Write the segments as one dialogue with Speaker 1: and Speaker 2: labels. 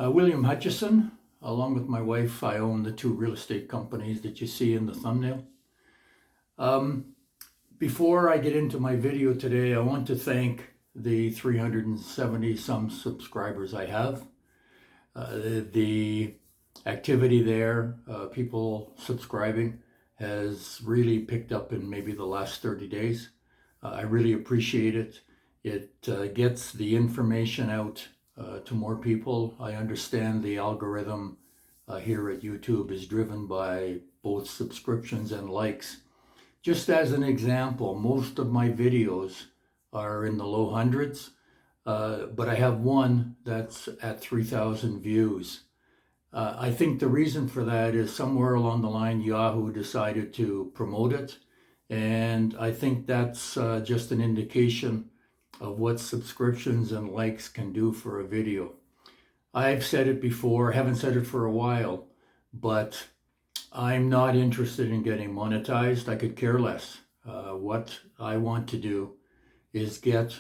Speaker 1: William Hutchison. Along with my wife, I own the two real estate companies that you see in the thumbnail. Before I get into my video today, I want to thank the 370 some subscribers I have. The activity there, people subscribing, has really picked up in maybe the last 30 days. I really appreciate it. It gets the information out to more people. I understand the algorithm here at YouTube is driven by both subscriptions and likes. Just as an example, most of my videos are in the low hundreds, but I have one that's at 3,000 views. I think the reason for that is somewhere along the line Yahoo decided to promote it, and I think that's just an indication of what subscriptions and likes can do for a video. I've said it before, haven't said it for a while, but I'm not interested in getting monetized. I could care less. What I want to do is get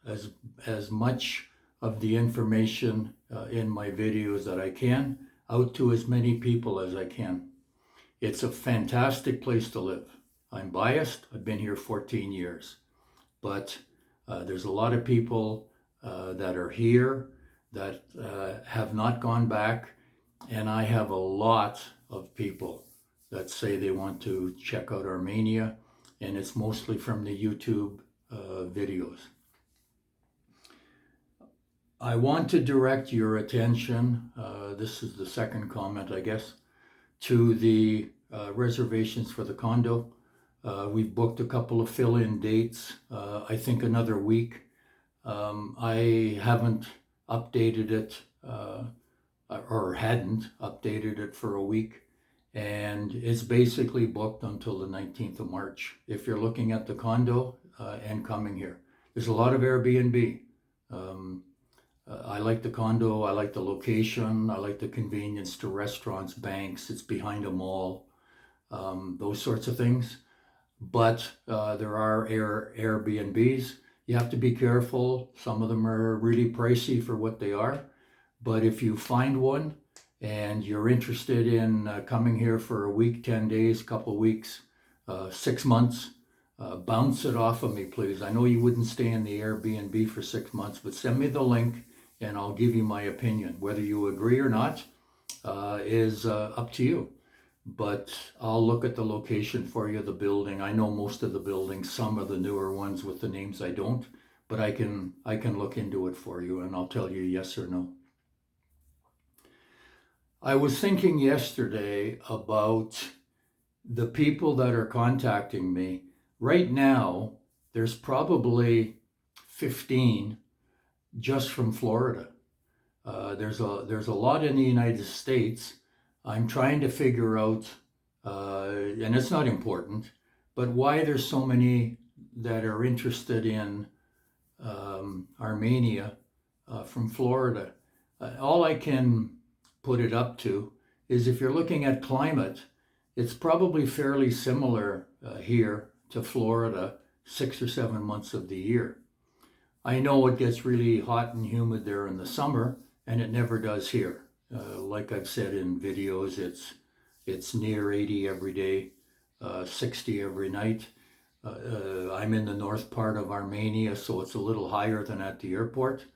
Speaker 1: as much of the information in my videos that I can out to as many people as I can. It's a fantastic place to live. I'm biased. I've been here 14 years, but there's a lot of people that are here that have not gone back, and I have a lot of people that say they want to check out Armenia, and it's mostly from the YouTube videos. I want to direct your attention, this is the second comment I guess, to the reservations for the condo. We've booked a couple of fill-in dates, I think another week. I haven't updated it, or hadn't updated it for a week, and it's basically booked until the 19th of March. If you're looking at the condo and coming here, there's a lot of Airbnb. I like the condo, I like the location, I like the convenience to restaurants, banks, it's behind a mall, those sorts of things. But there are Airbnbs. You have to be careful. Some of them are really pricey for what they are. But if you find one and you're interested in coming here for a week, 10 days, couple weeks, 6 months, bounce it off of me, please. I know you wouldn't stay in the Airbnb for 6 months, but send me the link and I'll give you my opinion. Whether you agree or not is up to you. But I'll look at the location for you, the building. I know most of the buildings, some of the newer ones with the names I don't, but I can look into it for you and I'll tell you yes or no. I was thinking yesterday about the people that are contacting me. Right now, there's probably 15 just from Florida. There's a lot in the United States. I'm trying to figure out, and it's not important, but why there's so many that are interested in Armenia from Florida. All I can put it up to is if you're looking at climate, it's probably fairly similar here to Florida 6 or 7 months of the year. I know it gets really hot and humid there in the summer, and it never does here. Like I've said in videos, it's near 80 every day, 60 every night. I'm in the north part of Armenia, so it's a little higher than at the airport.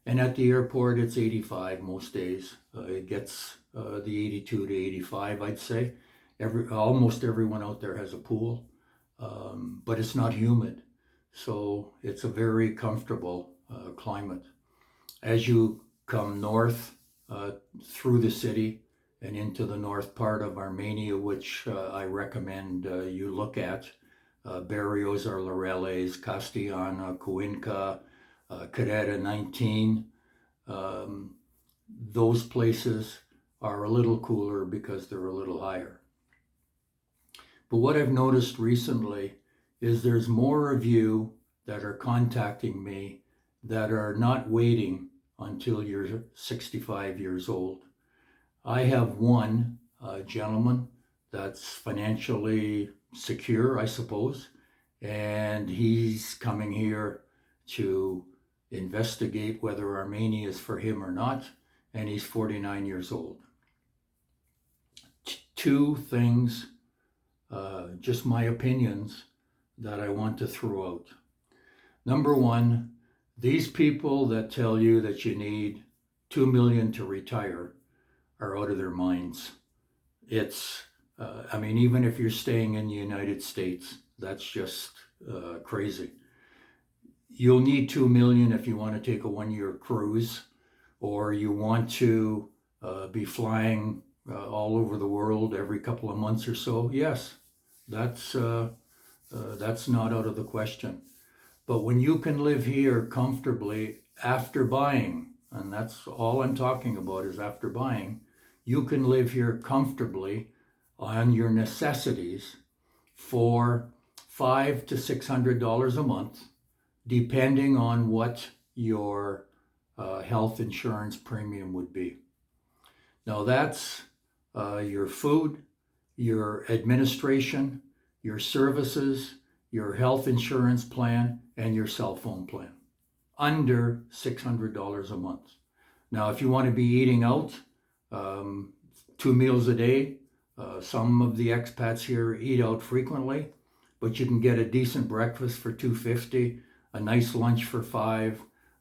Speaker 1: And at the airport, it's 85 most days. It gets the 82 to 85, I'd say. Almost everyone out there has a pool, but it's not humid. So it's a very comfortable climate. As you come north, through the city and into the north part of Armenia, which I recommend you look at. Barrios or Laureles, Castellana, Cuenca, Carrera 19. Those places are a little cooler because they're a little higher. But what I've noticed recently is there's more of you that are contacting me that are not waiting until you're 65 years old. I have one gentleman that's financially secure, I suppose, and he's coming here to investigate whether Armenia is for him or not. and he's 49 years old. Two things, just my opinions, that I want to throw out. Number one, these people that tell you that you need $2 million to retire are out of their minds. It's, even if you're staying in the United States, that's just crazy. You'll need $2 million if you want to take a 1-year cruise, or you want to be flying all over the world every couple of months or so. Yes, that's not out of the question. But when you can live here comfortably after buying, and that's all I'm talking about is after buying, you can live here comfortably on your necessities for $500 to $600 a month, depending on what your health insurance premium would be. Now that's your food, your administration, your services, your health insurance plan, and your cell phone plan, under $600 a month. Now, if you want to be eating out 2 meals a day, some of the expats here eat out frequently, but you can get a decent breakfast for $2.50, a nice lunch for $5,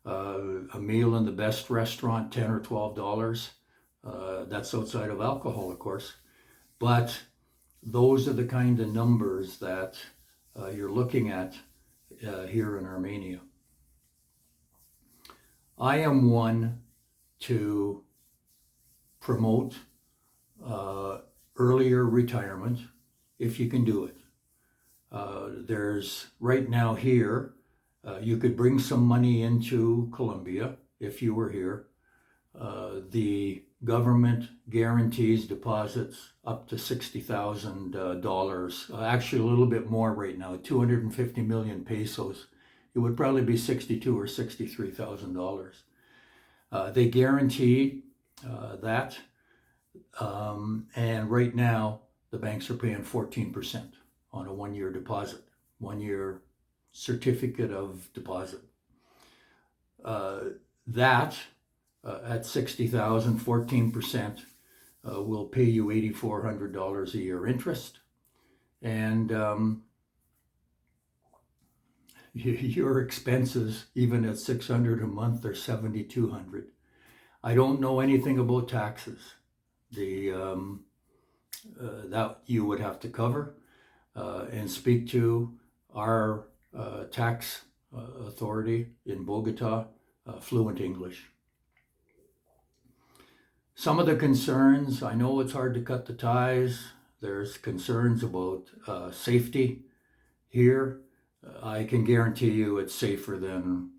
Speaker 1: a meal in the best restaurant, $10 or $12. That's outside of alcohol, of course. But those are the kind of numbers that you're looking at here in Armenia. I am one to promote earlier retirement if you can do it. There's right now here, you could bring some money into Colombia if you were here. The government guarantees deposits up to $60,000, actually a little bit more right now, 250 million pesos. It would probably be $62,000 or $63,000. They guarantee that, and right now the banks are paying 14% on a 1-year deposit, 1-year certificate of deposit. That at 60,000, 14% will pay you $8,400 a year interest, and your expenses, even at $600 a month, are $7,200. I don't know anything about taxes. That you would have to cover and speak to our tax authority in Bogota, fluent English. Some of the concerns, I know it's hard to cut the ties. There's concerns about safety here. I can guarantee you it's safer than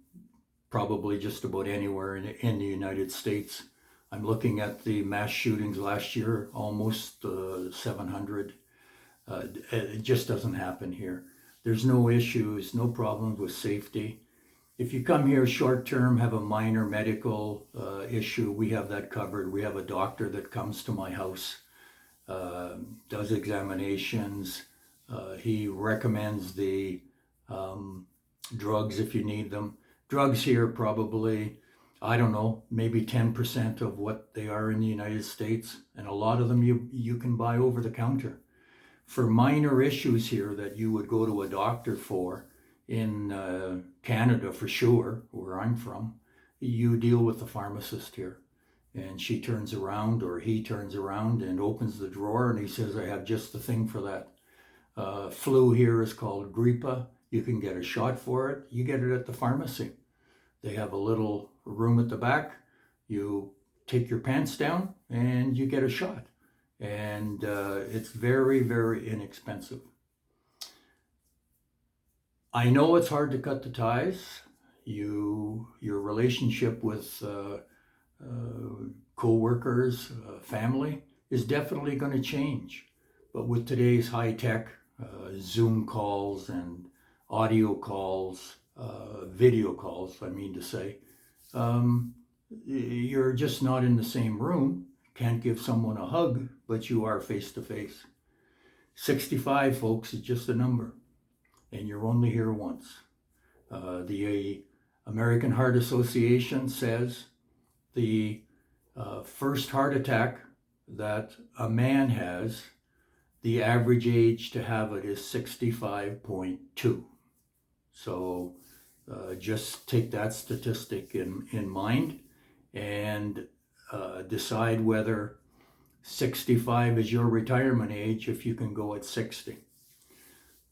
Speaker 1: probably just about anywhere in the United States. I'm looking at the mass shootings last year, almost 700. It just doesn't happen here. There's no issues, no problems with safety. If you come here short term, have a minor medical issue, we have that covered. We have a doctor that comes to my house, does examinations. He recommends the drugs if you need them. Drugs here probably, I don't know, maybe 10% of what they are in the United States. And a lot of them you can buy over the counter. For minor issues here that you would go to a doctor for, in Canada for sure, where I'm from, you deal with the pharmacist here. And she turns around, or he turns around and opens the drawer and he says, I have just the thing for that. Flu here is called gripa. You can get a shot for it. You get it at the pharmacy. They have a little room at the back. You take your pants down and you get a shot. And it's very, very inexpensive. I know it's hard to cut the ties. Your relationship with co-workers, family, is definitely going to change. But with today's high-tech Zoom calls and audio calls, video calls, I mean to say, you're just not in the same room. Can't give someone a hug, but you are face-to-face. 65, folks, is just a number. And you're only here once. The American Heart Association says the First heart attack that a man has, the average age to have it is 65.2. So just take that statistic in mind and decide whether 65 is your retirement age if you can go at 60.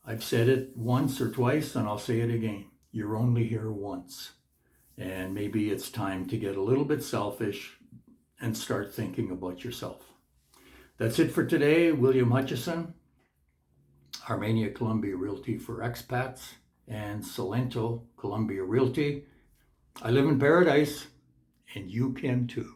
Speaker 1: I've said it once or twice and I'll say it again. You're only here once. And maybe it's time to get a little bit selfish and start thinking about yourself. That's it for today. William Hutchison, Armenia Columbia Realty for Expats, and Salento Columbia Realty. I live in paradise, and you can too.